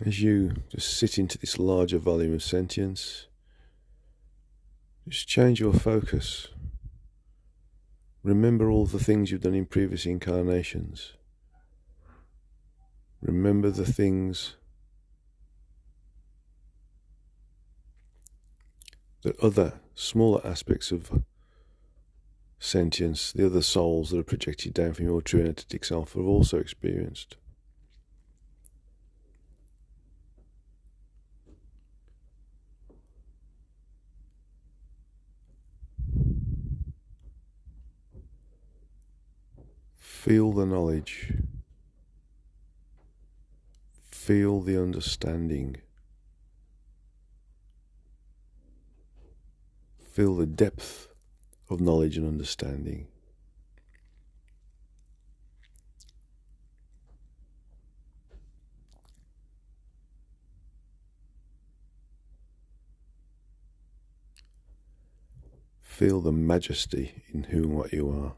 As you just sit into this larger volume of sentience, just change your focus. Remember all the things you've done in previous incarnations. Remember the things that other smaller aspects of sentience, the other souls that are projected down from your true energetic self, have also experienced. Feel the knowledge. Feel the understanding. Feel the depth of knowledge and understanding. Feel the majesty in who and what you are.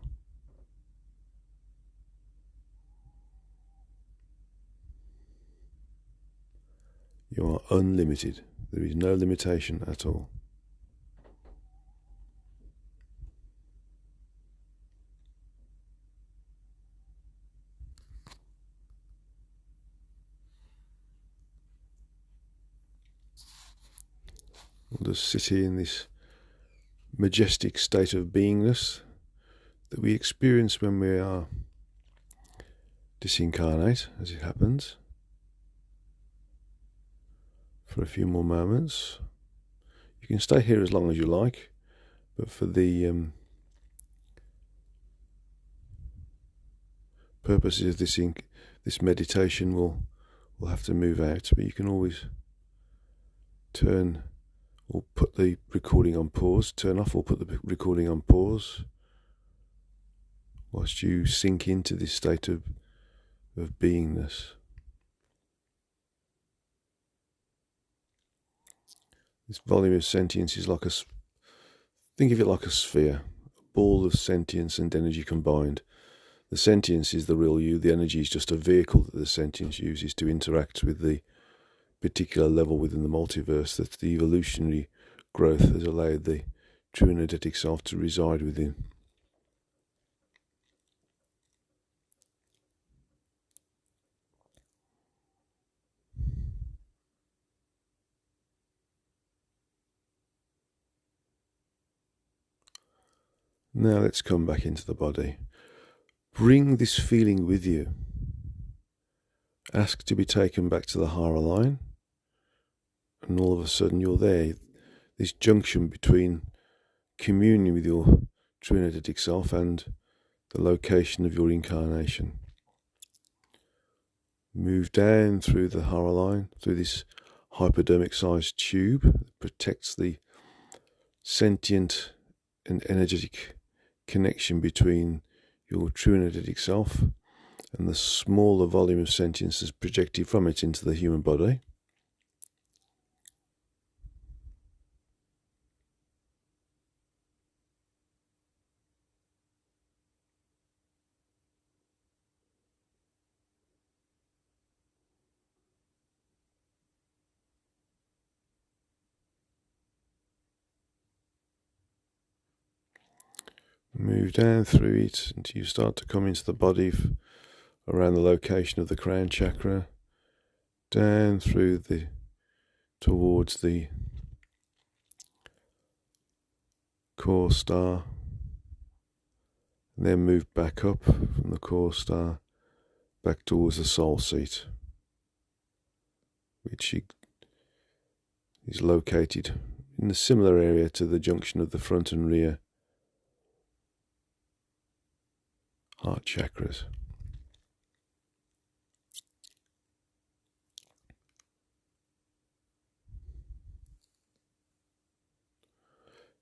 You are unlimited. There is no limitation at all. We'll just sit here in this majestic state of beingness that we experience when we are disincarnate, as it happens, for a few more moments. You can stay here as long as you like, but for the purposes of this meditation, we'll have to move out. But you can always turn or put the recording on pause, turn off or put the recording on pause, whilst you sink into this state of beingness. This volume of sentience is like think of it like a sphere, a ball of sentience and energy combined. The sentience is the real you, the energy is just a vehicle that the sentience uses to interact with the particular level within the multiverse that the evolutionary growth has allowed the true energetic self to reside within. Now let's come back into the body. Bring this feeling with you. Ask to be taken back to the Hara line, and all of a sudden you're there. This junction between communion with your true energetic self and the location of your incarnation. Move down through the Hara line, through this hypodermic sized tube that protects the sentient and energetic connection between your true energetic self and the smaller volume of sentience that's projected from it into the human body. Move down through it until you start to come into the body around the location of the crown chakra, down through towards the core star, and then move back up from the core star back towards the soul seat, which is located in a similar area to the junction of the front and rear heart chakras.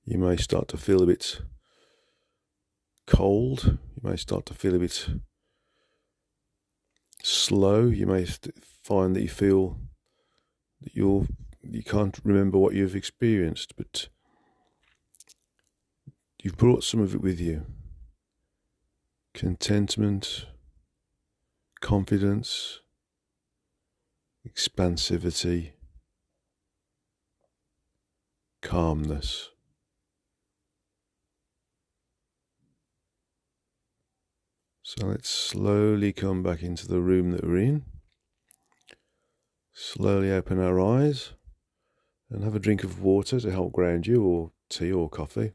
You may start to feel a bit cold. You may start to feel a bit slow. You may find that you feel that you can't remember what you've experienced, but you've brought some of it with you. Contentment, confidence, expansivity, calmness. So let's slowly come back into the room that we're in. Slowly open our eyes and have a drink of water to help ground you, or tea or coffee.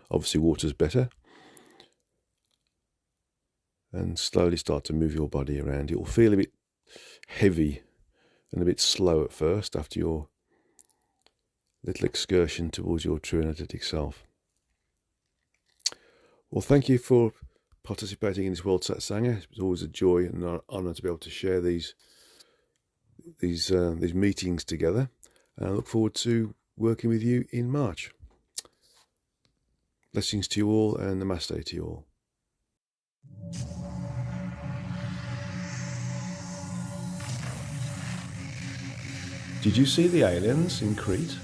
Obviously water's better. And slowly start to move your body around. It will feel a bit heavy and a bit slow at first after your little excursion towards your true energetic self. Well, thank you for participating in this World Satsanga. It's always a joy and an honour to be able to share these meetings together. And I look forward to working with you in March. Blessings to you all, and namaste to you all. Did you see the aliens in Crete?